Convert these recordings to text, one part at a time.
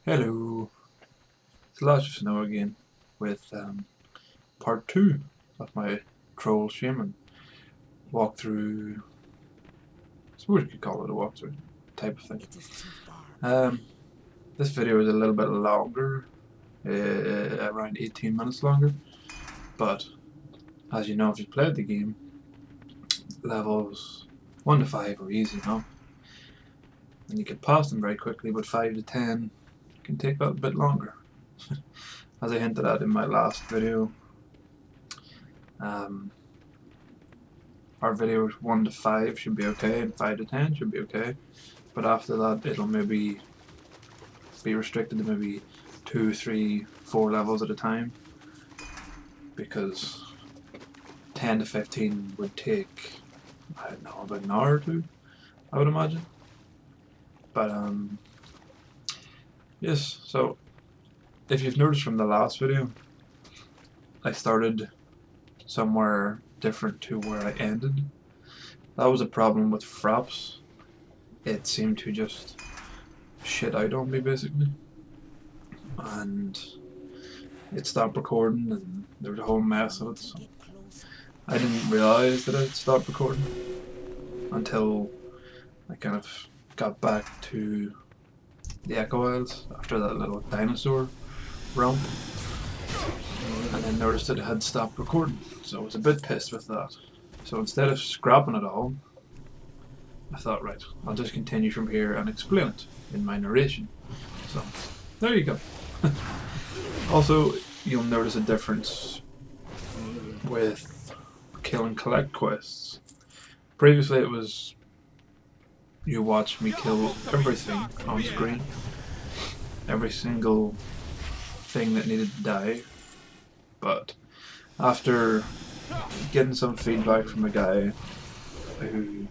Hello, it's Lots of Snow again with part 2 of my Troll Shaman walkthrough. I suppose you could call it a walkthrough type of thing. This video is a little bit longer, around 18 minutes longer, but as you know, if you played the game, levels 1 to 5 are easy enough, and you can pass them very quickly, but 5 to 10 can take a bit longer. As I hinted at in my last video, our videos 1 to 5 should be okay, and 5 to 10 should be okay, but after that it'll maybe be restricted to maybe 2, 3, 4 levels at a time, because 10 to 15 would take, I don't know, about an hour or two, I would imagine. But yes, so if you've noticed from the last video, I started somewhere different to where I ended. That was a problem with Fraps. It seemed to just shit out on me basically, and it stopped recording and there was a whole mess of it, so I didn't realise that it stopped recording until I kind of got back to the Echo Isles after that little dinosaur romp, and then noticed that it had stopped recording, so I was a bit pissed with that. So instead of scrapping it all, I thought, right, I'll just continue from here and explain it in my narration. So there you go. Also, you'll notice a difference with kill and collect quests. Previously it was you watch me kill everything on screen, every single thing that needed to die, but after getting some feedback from a guy who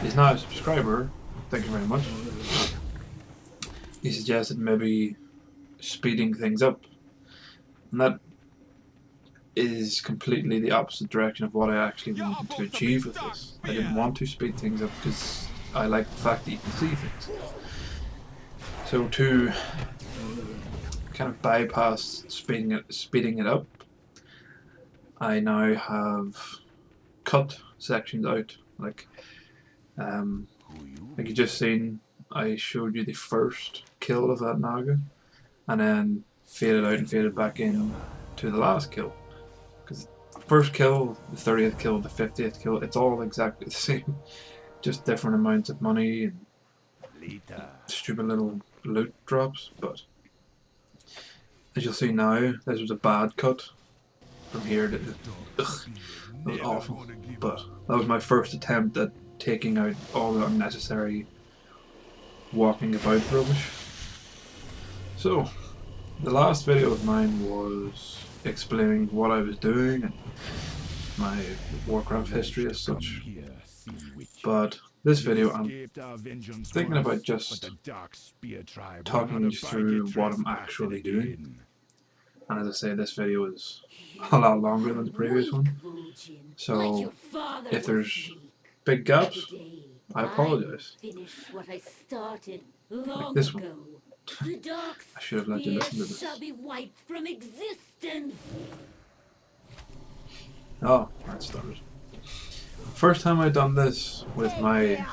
is now a subscriber, thank you very much, he suggested maybe speeding things up, and that is completely the opposite direction of what I actually wanted to achieve with this. I didn't want to speed things up because I like the fact that you can see things. So to kind of bypass speeding it up, I now have cut sections out. Like you just seen, I showed you the first kill of that Naga, and then faded out and faded back in to the last kill. Because the first kill, the 30th kill, the 50th kill, it's all exactly the same. Just different amounts of money and stupid little loot drops. But as you'll see now, this was a bad cut from here to that was awful. But that was my first attempt at taking out all the unnecessary walking about rubbish. So the last video of mine was explaining what I was doing and my Warcraft history as such, but this video I'm thinking about just talking through what I'm actually doing. And as I say, this video is a lot longer than the previous one, so if there's big gaps, I apologise. Like this one. I should have let you listen to this. Oh, that started. First time I done this with my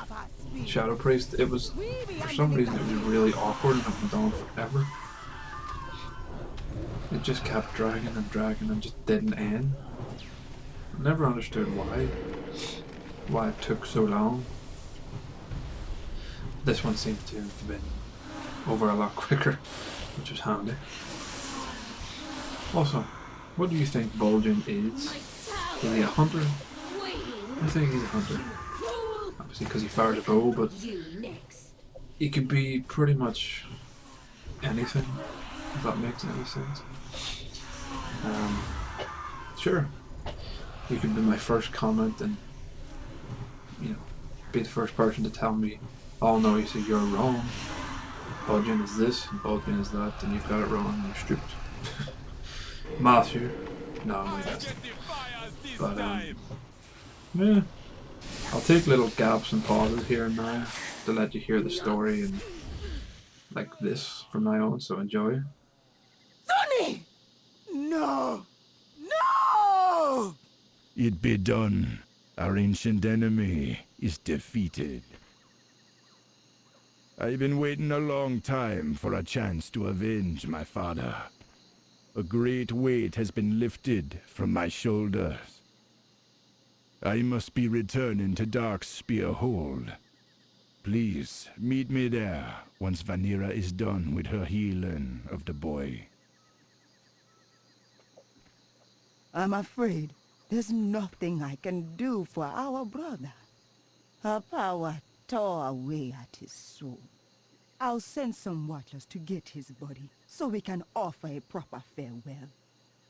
Shadow Priest, it was, for some reason, it was really awkward and I've been done forever. It just kept dragging and dragging and just didn't end. I never understood why it took so long. This one seems to have been over a lot quicker, which was handy. Also, what do you think Vol'jin is? Is he a hunter? I think he's a hunter. Obviously because he fires a bow, but he could be pretty much anything, if that makes any sense. Sure, you could be my first comment and, you know, be the first person to tell me, oh no, you say you're wrong. Vol'jin is this, and Vol'jin is that, and you've got it wrong, and you're stupid. Matthew. No, I guess. But, yeah. I'll take little gaps and pauses here and now to let you hear the story and like this from now on, so enjoy. Sonny! No! No! It be done. Our ancient enemy is defeated. I've been waiting a long time for a chance to avenge my father. A great weight has been lifted from my shoulders. I must be returning to Darkspear Hold. Please, meet me there once Vanera is done with her healing of the boy. I'm afraid there's nothing I can do for our brother. Her power tore away at his soul. I'll send some watchers to get his body so we can offer a proper farewell.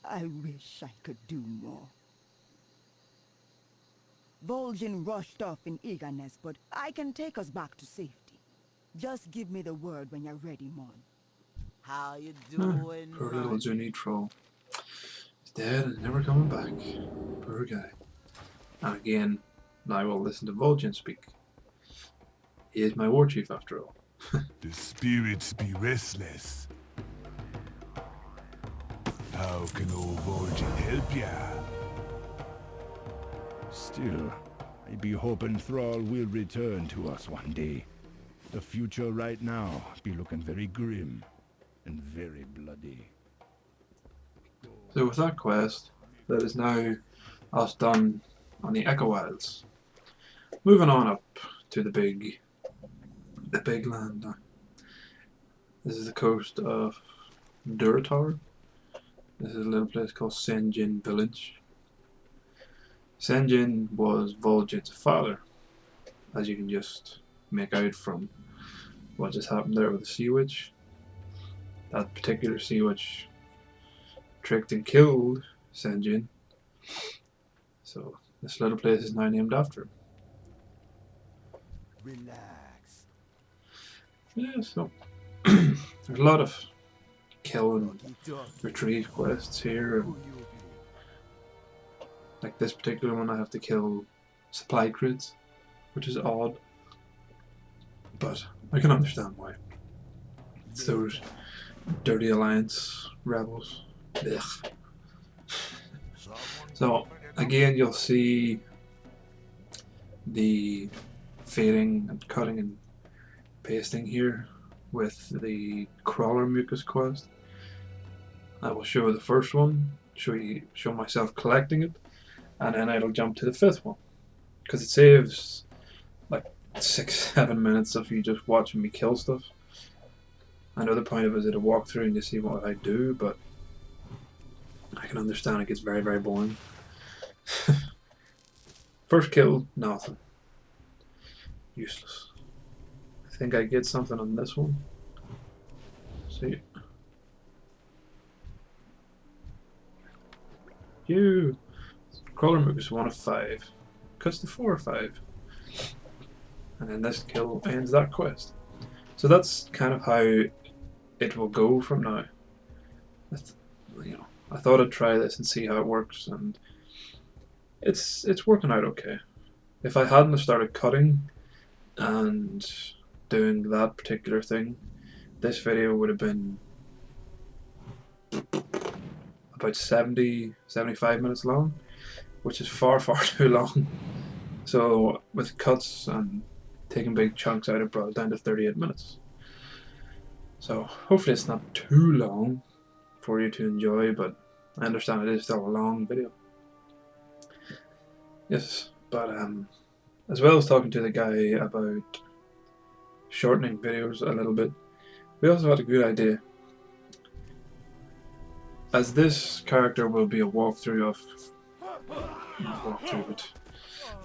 I wish I could do more. Vol'jin rushed off in eagerness, but I can take us back to safety. Just give me the word when you're ready, Mon. How you doing, Poor little Zuni troll. He's dead and never coming back. Poor guy. And again, I will listen to Vol'jin speak. He is my war chief after all. The spirits be restless. How can old Vol'jin help ya? Still, I be hoping Thrall will return to us one day. The future right now be looking very grim and very bloody. So with that quest, that is now us done on the Echo Wilds. Moving on up to the big land now. This is the coast of Duratar. This is a little place called Senjin Village. Senjin was Vol'jin's father, as you can just make out from what just happened there with the Sea Witch. That particular Sea Witch tricked and killed Senjin. So this little place is now named after him. Relax. Yeah, so there's a lot of kill and retrieve quests here. And like this particular one, I have to kill supply crates, which is odd. But I can understand why. It's those dirty Alliance rebels. Ugh. So again, you'll see the fading and cutting and pasting here with the crawler mucus quest. I will show the first one, show myself collecting it, and then it'll jump to the fifth one, because it saves like 6-7 minutes of you just watching me kill stuff. I know the point of it is to walk through and to see what I do, but I can understand it gets very, very boring. First kill, nothing. Useless. I think I get something on this one. See. You. Crawler moves 1 of 5. Cuts to 4 or 5. And then this kill ends that quest. So that's kind of how it will go from now. I thought I'd try this and see how it works, and it's working out okay. If I hadn't started cutting and doing that particular thing, this video would have been about 70-75 minutes long, which is far too long. So with cuts and taking big chunks out, it brought it down to 38 minutes. So hopefully it's not too long for you to enjoy, but I understand it is still a long video. Yes, but as well as talking to the guy about shortening videos a little bit, we also had a good idea. As this character will be a walkthrough of, but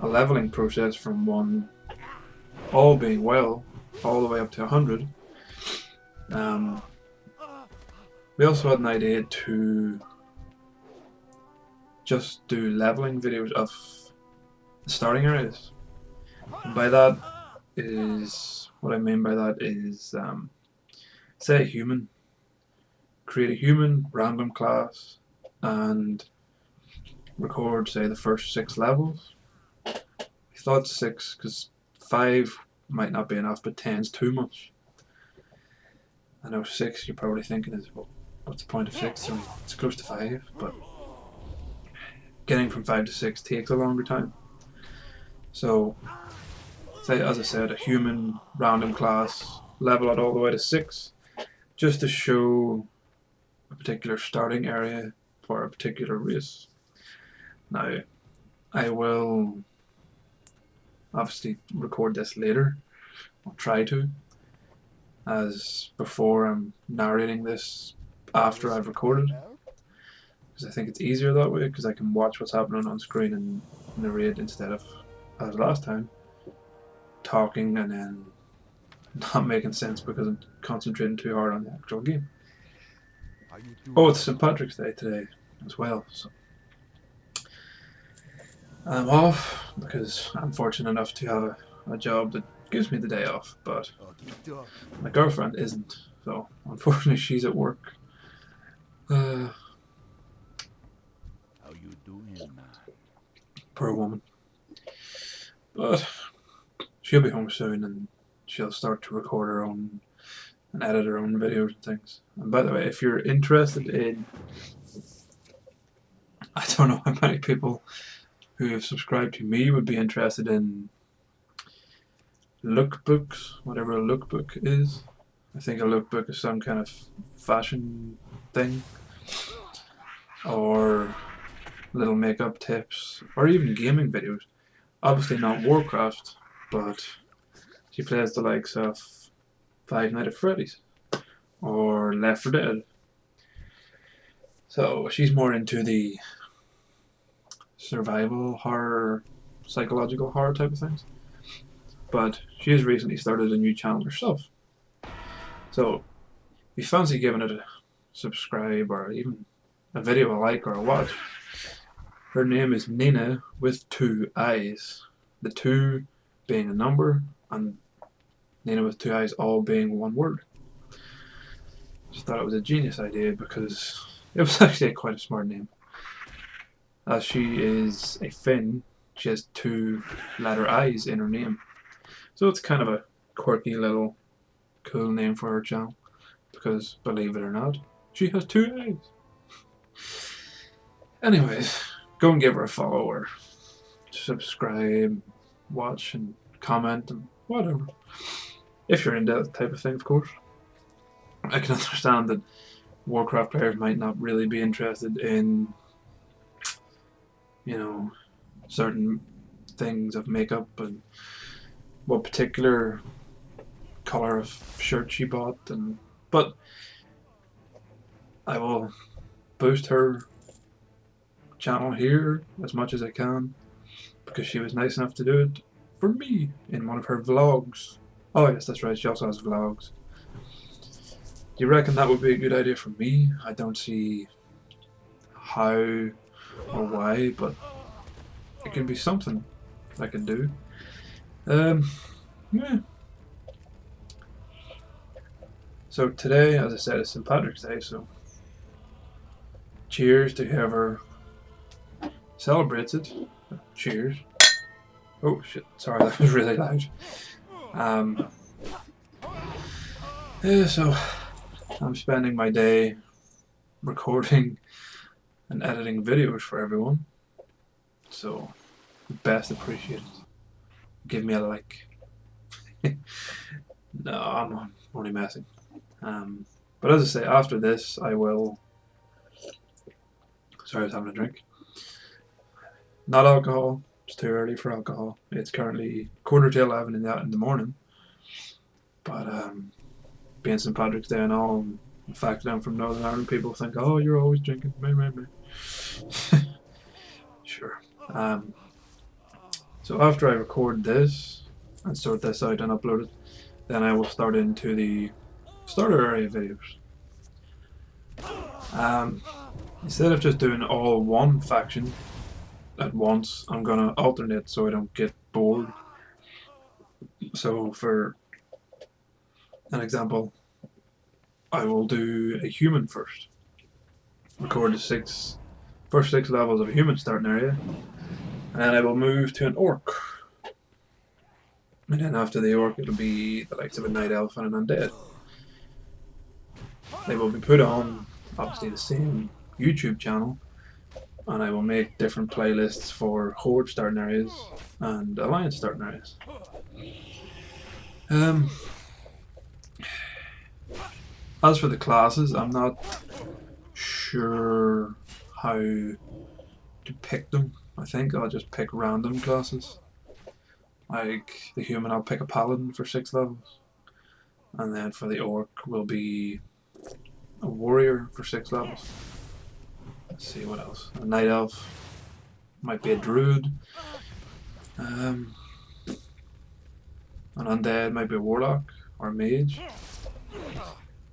a leveling process from 1, all being well, all the way up to 100. We also had an idea to just do leveling videos of the starting areas. And by that is, what I mean by that is, say a human, create a human random class and record, say, the first 6 levels. We thought 6 because 5 might not be enough, but 10's too much. I know 6, you're probably thinking is, well, what's the point of 6? So it's close to 5, but getting from 5 to 6 takes a longer time. So, say, as I said, a human random class, level it all the way to 6, just to show a particular starting area for a particular race. Now, I will obviously record this later. I'll try to. As before, I'm narrating this after I've recorded, because I think it's easier that way, because I can watch what's happening on screen and narrate instead of, as last time, talking and then not making sense because I'm concentrating too hard on the actual game. Oh, it's St. Patrick's Day today as well, so I'm off because I'm fortunate enough to have a job that gives me the day off, but my girlfriend isn't, so unfortunately she's at work. How you doing, man? Poor woman. But she'll be home soon and she'll start to record her own and edit her own videos and things. And by the way, if you're interested in, I don't know how many people who have subscribed to me would be interested in lookbooks, whatever a lookbook is. I think a lookbook is some kind of fashion thing, or little makeup tips, or even gaming videos. Obviously not Warcraft, but she plays the likes of Five Nights at Freddy's or Left 4 Dead. So she's more into the survival horror, psychological horror type of things. But she has recently started a new channel herself. So if you fancy giving it a subscribe or even a video a like or a watch, her name is Nina with 2 eyes. The 2 being a number and Nina with 2 eyes all being one word. Just thought it was a genius idea because it was actually quite a smart name. As she is a Finn, she has 2 letter I's in her name. So it's kind of a quirky little cool name for her channel. Because, believe it or not, she has 2 eyes. Anyways, go and give her a follow or subscribe, watch and comment and whatever. If you're into that type of thing, of course. I can understand that Warcraft players might not really be interested in, you know, certain things of makeup and what particular color of shirt she bought, but I will boost her channel here as much as I can because she was nice enough to do it for me in one of her vlogs. Oh yes, that's right, she also has vlogs. Do you reckon that would be a good idea for me? I don't see how or why, but it can be something I can do. Yeah. So today, as I said, is St. Patrick's Day, so cheers to whoever celebrates it. Cheers. Oh shit, sorry, that was really loud. Yeah, so I'm spending my day recording and editing videos for everyone. So, best appreciated. Give me a like. No, I'm only messing. But as I say, after this, I will. Sorry, I was having a drink. Not alcohol. It's too early for alcohol. It's currently 11:15 in the morning. But being St. Patrick's Day and all, the fact that I'm from Northern Ireland, people think, "Oh, you're always drinking." Sure. So after I record this and sort this out and upload it, then I will start into the starter area videos. Instead of just doing all one faction at once, I'm gonna alternate so I don't get bored. So for an example, I will do a human first. Record the first six levels of a human starting area, and then I will move to an orc. And then after the orc, it'll be the likes of a night elf and an undead. they will be put on obviously the same YouTube channel, and I will make different playlists for Horde starting areas and Alliance starting areas. As for the classes, I'm not sure how to pick them. I think I'll just pick random classes. Like the human, I'll pick a paladin for 6 levels, and then for the orc will be a warrior for 6 levels. Let's see what else. A night elf might be a druid. An undead might be a warlock or a mage.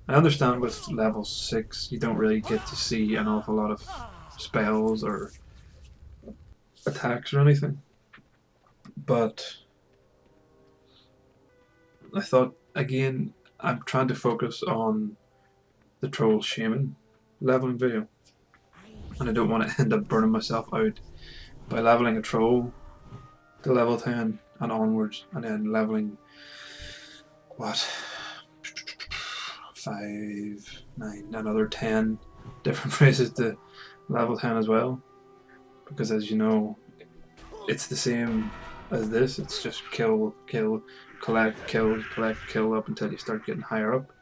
I understand with level 6 you don't really get to see an awful lot of spells or attacks or anything, but I thought, again, I'm trying to focus on the Troll Shaman leveling video, and I don't want to end up burning myself out by leveling a troll to level 10 and onwards, and then leveling, what, 5, 9, another 10 different races to level 10 as well, because as you know, it's the same as this. It's just kill, kill, collect, kill up until you start getting higher up.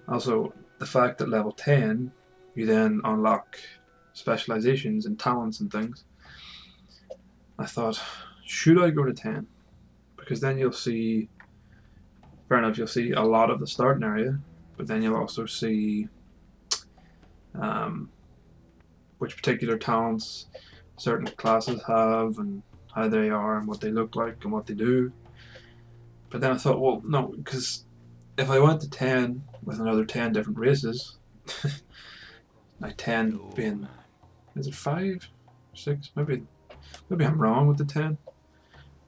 Also, the fact that level 10 you then unlock specializations and talents and things, I thought, should I go to 10? Because then you'll see, fair enough, you'll see a lot of the starting area, but then you'll also see which particular talents certain classes have and how they are and what they look like and what they do. But then I thought, well, no, because if I went to 10 with another 10 different races, like 10 being, is it 5, 6? Maybe I'm wrong with the 10.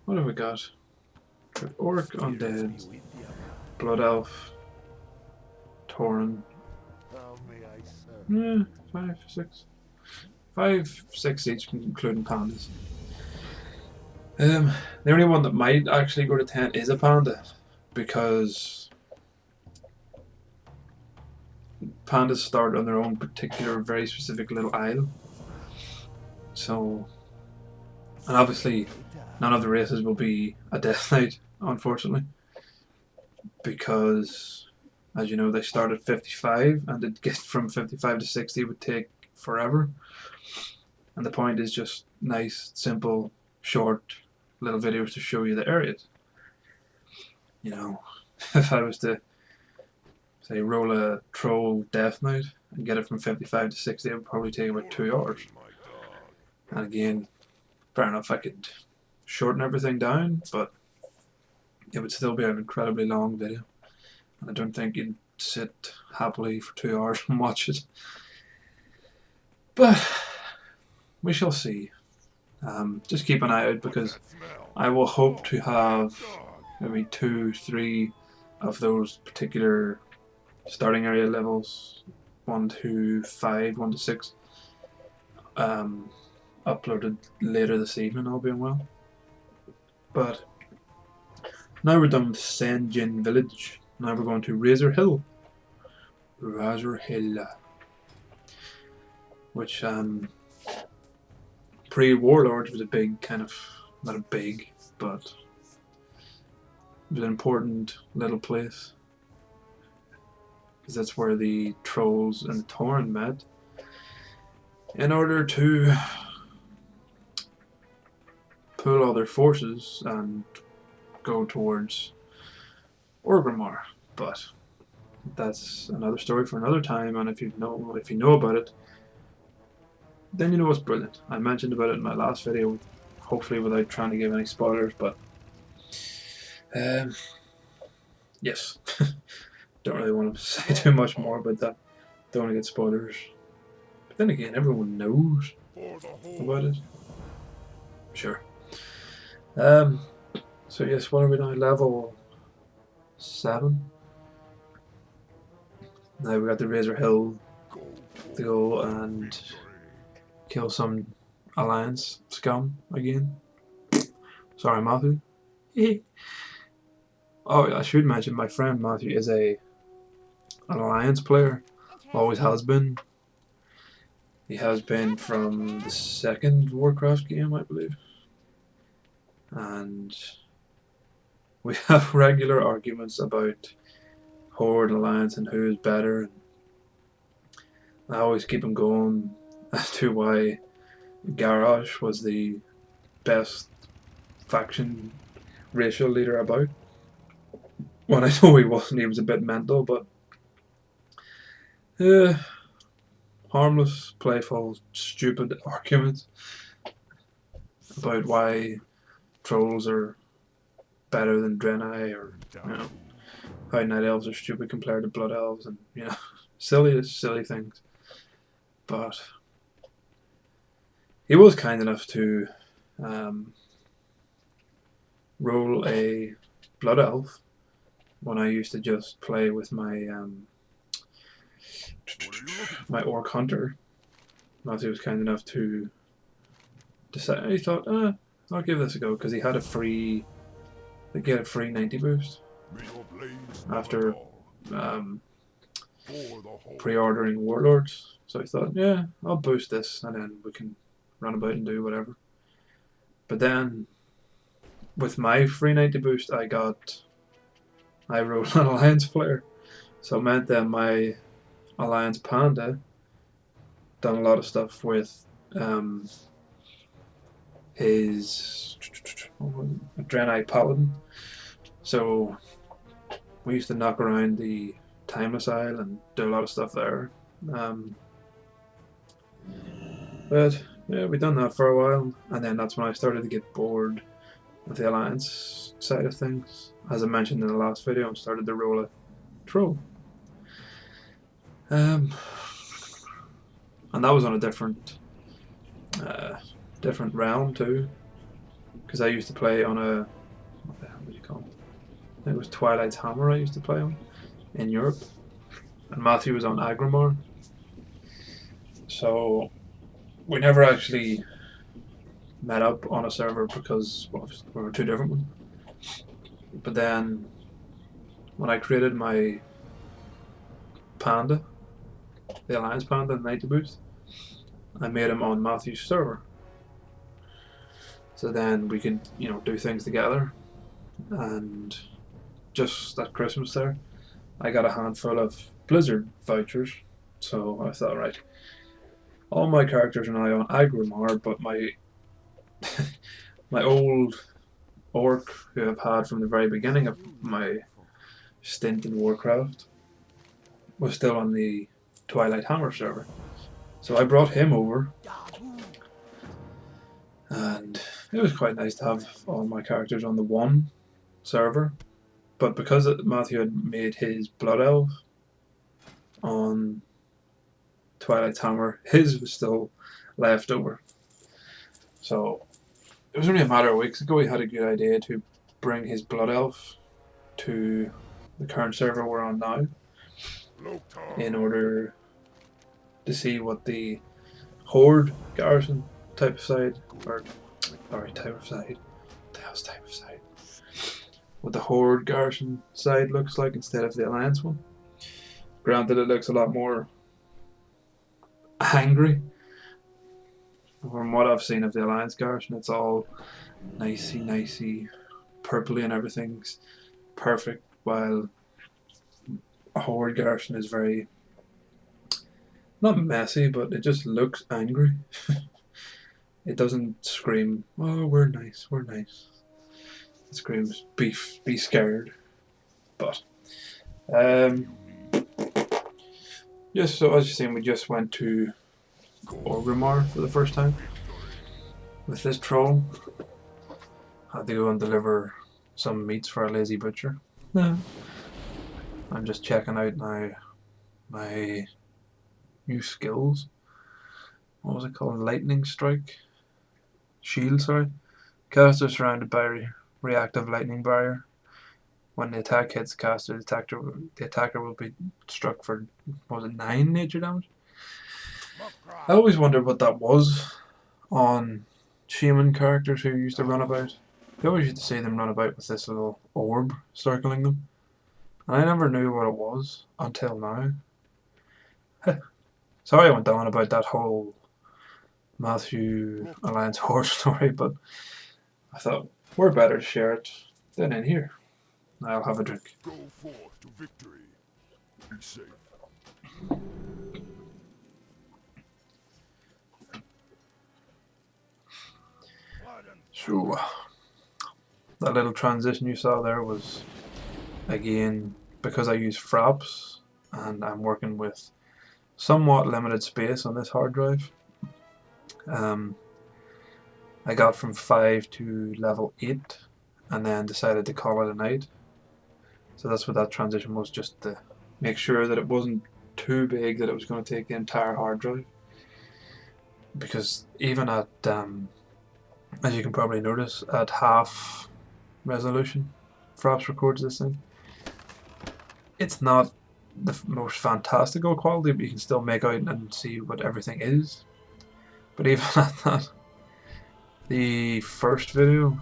What have we got? Got Orc, Undead, Blood Elf, Tauren. Yeah, 5, 6. 5, 6 each, including pandas. The only one that might actually go to 10 is a panda, because pandas start on their own particular, very specific little isle. So, and obviously, none of the races will be a death knight, unfortunately, because, as you know, they start at 55, and to get from 55 to 60 would take forever. And the point is just nice, simple, short little videos to show you the areas. You know, if I was to say roll a troll death knight and get it from 55 to 60, it would probably take about 2 hours. And again, fair enough, I could shorten everything down, but it would still be an incredibly long video, and I don't think you'd sit happily for 2 hours and watch it. But we shall see. Just keep an eye out, because I will hope to have maybe 2, 3 of those particular starting area levels, 1 to 5, 1 to 6, uploaded later this evening, all being well. But now we're done with Senjin Village. Now we're going to Razor Hill. Razor Hill. Which, pre-Warlords was a big kind of, not a big, but it was an important little place. Because that's where the Trolls and the Tauren met in order to pull all their forces and go towards Orgrimmar. But that's another story for another time, and if you know about it, then you know it's brilliant. I mentioned about it in my last video, hopefully without trying to give any spoilers, but yes. Don't really want to say too much more about that. Don't want to get spoilers. But then again, everyone knows about it. Sure. So yes, what are we now? Level 7. Now we got the Razor Hill to go and kill some Alliance scum again. Sorry, Matthew. Oh, I should mention my friend Matthew is a an alliance player. Always has been. He has been from the second Warcraft game, I believe. And we have regular arguments about Horde and Alliance and who is better. I always keep him going as to why Garrosh was the best faction racial leader about. When I know he wasn't, he was a bit mental, but harmless, playful, stupid arguments about why trolls are better than Draenei, or how night elves are stupid compared to blood elves, and silly things. But he was kind enough to roll a blood elf when I used to just play with my my orc hunter. Matthew was kind enough to decide. He thought, I'll give this a go, because he had a free 90 boost after pre-ordering Warlords. So I thought, yeah, I'll boost this, and then we can run about and do whatever. But then, with my free 90 boost, I rolled an Alliance player. So it meant that my Alliance Panda done a lot of stuff with his Draenei Paladin. So we used to knock around the Timeless Isle and do a lot of stuff there. But yeah, we done that for a while, and then that's when I started to get bored of the Alliance side of things. As I mentioned in the last video, I started to roll a troll. And that was on a different realm too, because I used to play on a, what the hell do you call it? I think it was Twilight's Hammer I used to play on in Europe, and Matthew was on Agrimar. So we never actually met up on a server because we were two different ones. But then when I created my Panda, the Alliance Panda and 90 Boost, I made him on Matthew's server. So then we could, do things together. And just at Christmas there, I got a handful of Blizzard vouchers. So I thought, right, all my characters are now on Agrimar, but my my old orc, who I've had from the very beginning of my stint in Warcraft, was still on the Twilight Hammer server. So I brought him over, and it was quite nice to have all my characters on the one server. But because Matthew had made his Blood Elf on Twilight Hammer, his was still left over. So it was only a matter of weeks ago he had a good idea to bring his Blood Elf to the current server we're on now, in order to see what the Horde Garrison type of side, what the Horde Garrison side looks like instead of the Alliance one. Granted, it looks a lot more angry. From what I've seen of the Alliance Garrison, it's all nicey, purpley, and everything's perfect, while a Horde Garrison is very, not messy, but it just looks angry. It doesn't scream, oh, we're nice. It screams, be scared. But yes, so as you've seen, we just went to Orgrimmar for the first time with this troll. Had to go and deliver some meats for our lazy butcher. I'm just checking out now my new skills. What was it called? Lightning Strike? Shield, sorry. Caster surrounded by reactive lightning barrier. When the attack hits the caster, the attacker will be struck for, what was it, 9 nature damage? I always wondered what that was on shaman characters who used to run about. You always used to see them run about with this little orb circling them. And I never knew what it was until now. Sorry I went on about that whole Matthew Alliance horror story, but I thought we're better to share it than in here. I'll have a drink. Go forth to victory. Be safe. So, that little transition you saw there was, again, because I use fraps and I'm working with somewhat limited space on this hard drive. I got from 5 to level 8 and then decided to call it a night. So that's what that transition was, just to make sure that it wasn't too big that it was going to take the entire hard drive. Because even at, as you can probably notice, at half resolution, Fraps records this thing. It's not the most fantastical quality, but you can still make out and see what everything is. But even at that, the first video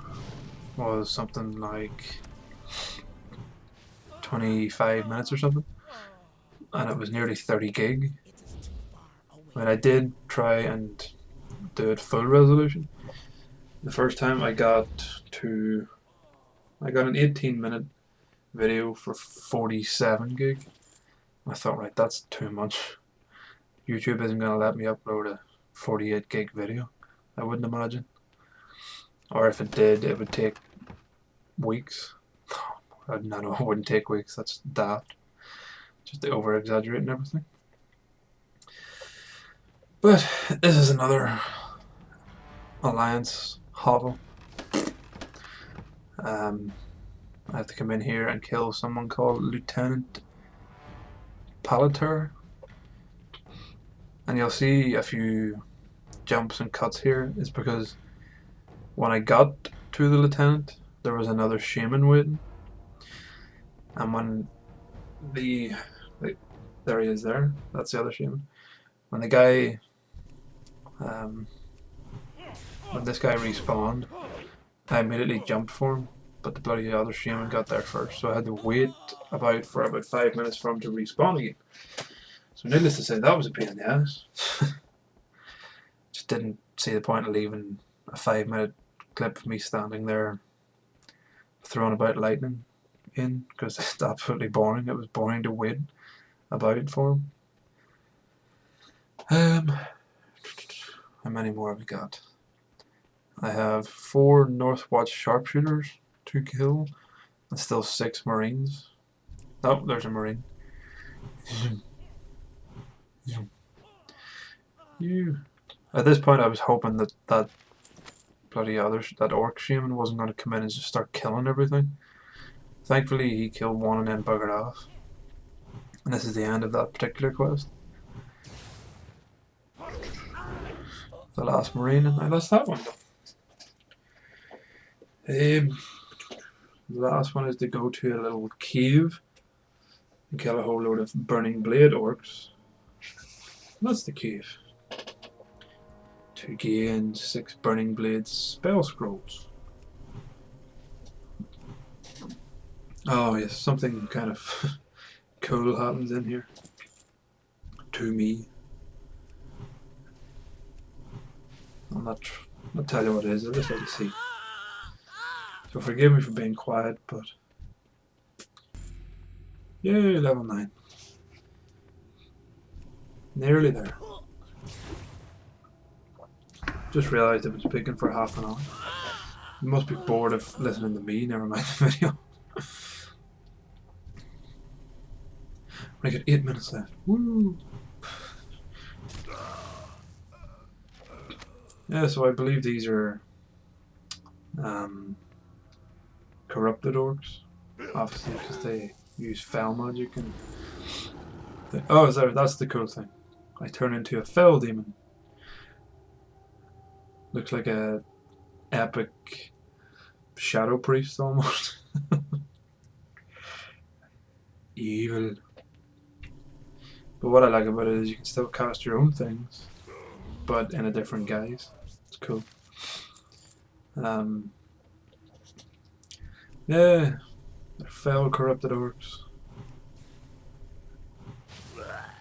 was something like 25 minutes or something, and it was nearly 30 gig. I mean, I did try and do it full resolution. The first time I got an 18-minute video for 47 gig. I thought, right, that's too much. YouTube isn't going to let me upload a 48 gig video, I wouldn't imagine. Or if it did, it would take weeks. No, it wouldn't take weeks, that's daft. Just to over-exaggerate and everything. But this is another Alliance hovel. I have to come in here and kill someone called Lieutenant Palater. And you'll see a few jumps and cuts here. It's because when I got to the lieutenant, there was another shaman waiting. And when there he is there, that's the other shaman. When the guy, when this guy respawned, I immediately jumped for him, but the bloody other shaman got there first, so I had to wait for about 5 minutes for him to respawn again. So needless to say, that was a pain in the ass. Just didn't see the point of leaving a 5-minute clip of me standing there throwing about lightning in, because it's absolutely boring. It was boring to wait about for him. How many more have we got? I have 4 Northwatch sharpshooters to kill, and still 6 marines. Oh, there's a marine. At this point, I was hoping that that orc shaman wasn't going to come in and just start killing everything. Thankfully, he killed one and then buggered off. And this is the end of that particular quest. The last marine, and I lost that one. The last one is to go to a little cave and kill a whole load of burning blade orcs. And that's the cave. To gain 6 burning blade spell scrolls. Oh yes, something kind of cool happens in here. To me. I'll not tell you what it is, I'll just let you see. So forgive me for being quiet, but yay, level 9. Nearly there. Just realised it was speaking for half an hour. You must be bored of listening to me, never mind the video. I got 8 minutes left. Woo! Yeah, so I believe these are corrupted orcs, obviously, because they use fell magic and that's the cool thing. I turn into a fell demon. Looks like a epic shadow priest almost. Evil. But what I like about it is you can still cast your own things, but in a different guise. It's cool. Yeah, they're fell corrupted orcs.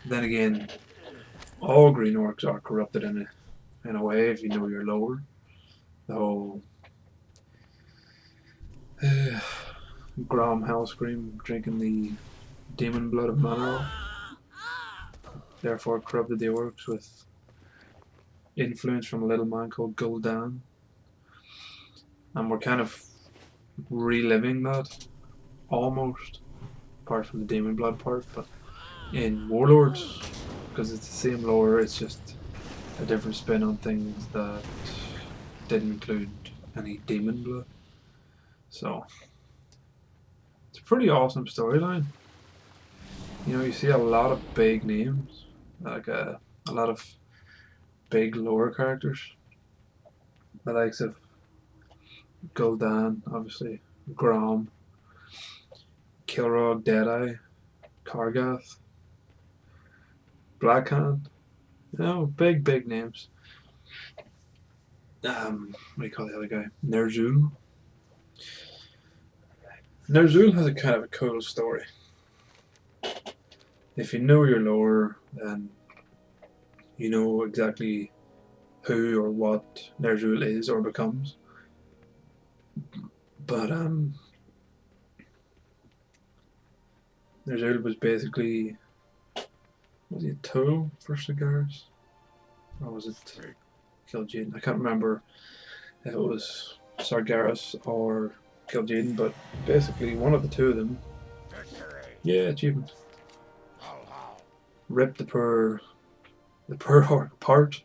Then again, all green orcs are corrupted in a way if you know your lore. The whole Grom Hellscream drinking the demon blood of Manor, therefore corrupted the orcs with influence from a little man called Gul'dan. And we're kind of reliving that almost, apart from the demon blood part, but in Warlords, because it's the same lore, it's just a different spin on things that didn't include any demon blood. So it's a pretty awesome storyline. You know, you see a lot of big names, like a lot of big lore characters. The likes of Gul'dan, obviously, Grom, Kilrog, Deadeye, Kargath, Blackhand. You know, big names. What do you call the other guy? Ner'zhul. Ner'zhul has a kind of a cool story. If you know your lore, then you know exactly who or what Ner'zhul is or becomes. But Ner'zhul was basically, was he a tool for Cigaris? Or was it Kil'jaeden? I can't remember if it was Sargeras or Kil'jaeden, but basically one of the two of them, yeah, achievement, ripped the poor orc apart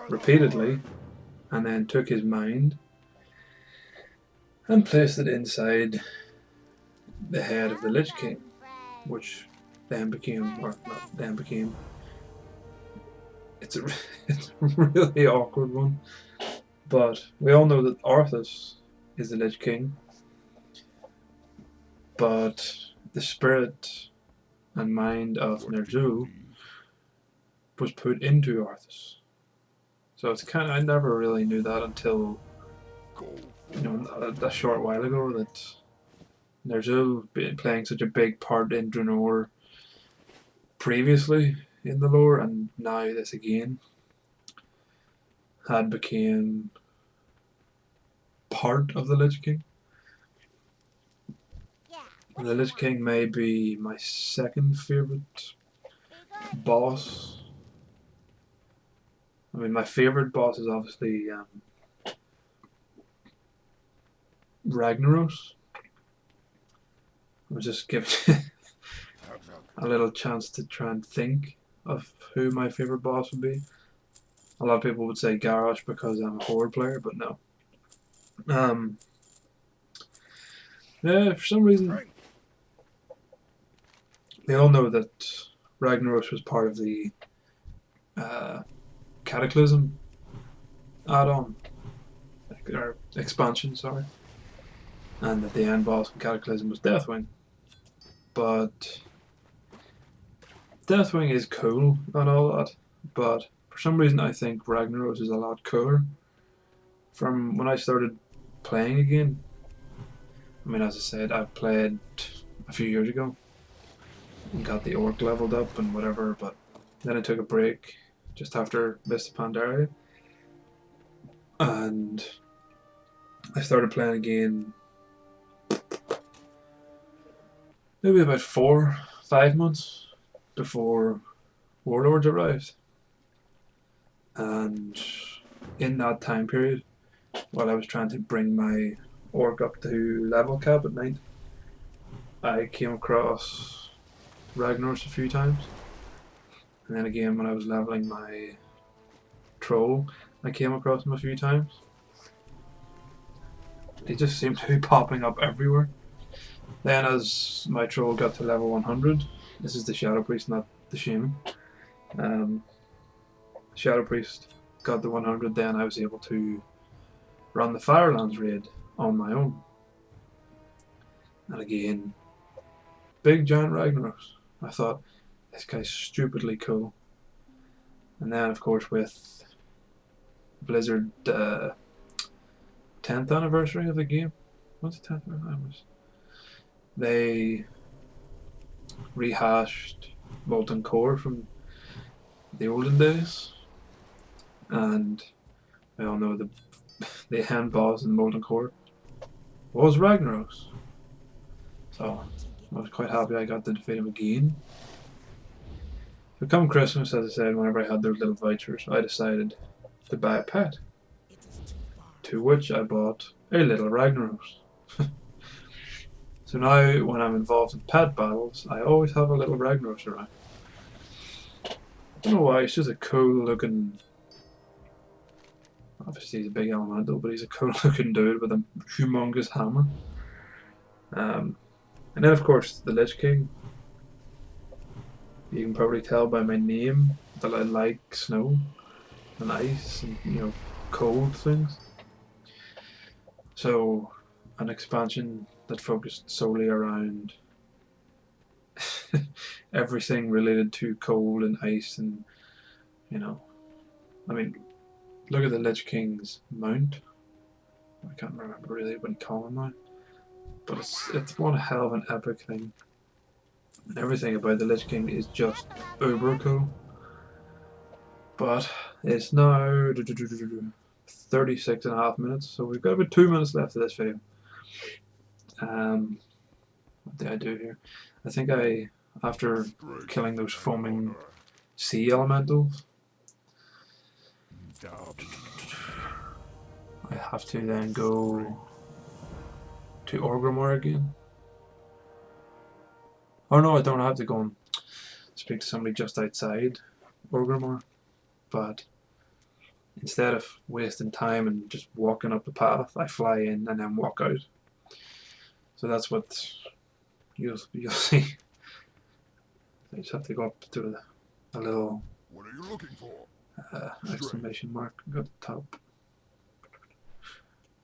repeatedly, and then took his mind and placed it inside the head of the Lich King, which then became, or not then became, it's a really awkward one, but we all know that Arthas is the Lich King, but the spirit and mind of Ner'zhul was put into Arthas. So it's kind of, I never really knew that until, you know, a short while ago, that Ner'zhul been playing such a big part in Draenor previously in the lore, and now this again had became part of the Lich King. The Lich King may be my second favourite boss. I mean, my favourite boss is obviously Ragnaros. I was just giving a little chance to try and think of who my favourite boss would be. A lot of people would say Garrosh because I'm a horde player, but no. Yeah, for some reason, we all know that Ragnaros was part of the Cataclysm add-on, or expansion, sorry, and that the end boss in Cataclysm was Deathwing. But Deathwing is cool and all that, but for some reason I think Ragnaros is a lot cooler. From when I started playing again, I mean, as I said, I played a few years ago and got the orc leveled up and whatever, but then I took a break just after Mists of Pandaria, and I started playing again maybe about 4-5 months before Warlords arrived. And in that time period, while I was trying to bring my orc up to level cap at night, I came across Ragnaros a few times. And then again, when I was leveling my troll, I came across him a few times. They just seemed to be popping up everywhere. Then as my troll got to level 100, this is the Shadow Priest, not the Shaman. Shadow Priest got the 100, then I was able to run the Firelands raid on my own. And again, big giant Ragnaros. I thought, this guy's stupidly cool. And then, of course, with Blizzard 10th anniversary of the game, what's the 10th anniversary? They rehashed Molten Core from the olden days, and we all know the end boss in Molten Core was Ragnaros. So I was quite happy I got to defeat him again. So come Christmas, as I said, whenever I had those little vouchers, I decided to buy a pet. To which I bought a little Ragnaros. So now, when I'm involved in pet battles, I always have a little Ragnaros around. I don't know why, he's just a cool looking... Obviously he's a big elemental, but he's a cool looking dude with a humongous hammer. And then of course, the Lich King. You can probably tell by my name that I like snow and ice and, you know, cold things. So, an expansion that focused solely around everything related to cold and ice and, you know, I mean, look at the Lich King's mount. I can't remember really what he called him now, but it's one hell of an epic thing. And everything about the Lich King is just uber cool. But it's now 36.5 minutes, so we've got about 2 minutes left of this video. What did I do here? I think after killing those foaming sea elementals, I have to then go to Orgrimmar again. Oh no, I don't have to go and speak to somebody just outside Orgrimmar, but instead of wasting time and just walking up the path, I fly in and then walk out. So that's what you'll see. I just have to go up to a little What are you looking for? exclamation mark at the top.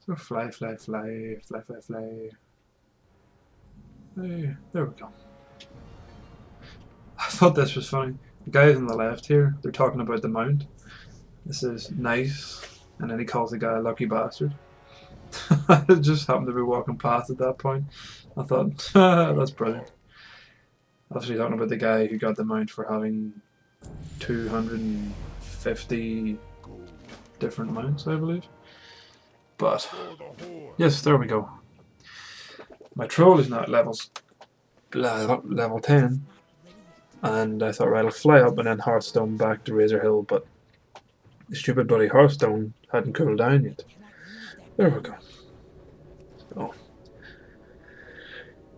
So fly, fly, fly, fly, fly, fly. Hey, there we go. I thought this was funny. The guys on the left here, they're talking about the mount. This is nice, and then he calls the guy a lucky bastard. I just happened to be walking past at that point. I thought, that's brilliant. Obviously talking about the guy who got the mount for having 250 different mounts, I believe. But, yes, there we go. My troll is now at level 10. And I thought, right, I'll fly up and then Hearthstone back to Razor Hill, but the stupid bloody Hearthstone hadn't cooled down yet. There we go. So,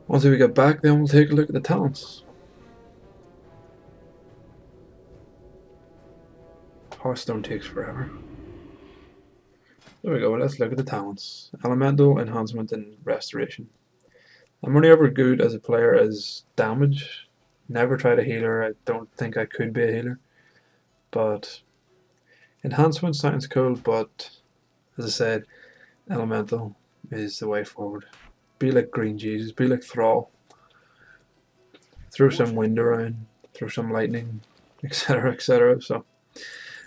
once we get back, then we'll take a look at the talents. Hearthstone takes forever. There we go, let's look at the talents. Elemental, Enhancement, and Restoration. I'm only ever good as a player as damage. Never tried a healer, I don't think I could be a healer. But Enhancement sounds cool, but as I said, Elemental is the way forward. Be like Green Jesus, be like Thrall. Throw some wind around, throw some lightning, etc, etc. So,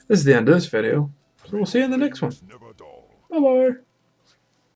this is the end of this video. So we'll see you in the next one. Bye bye.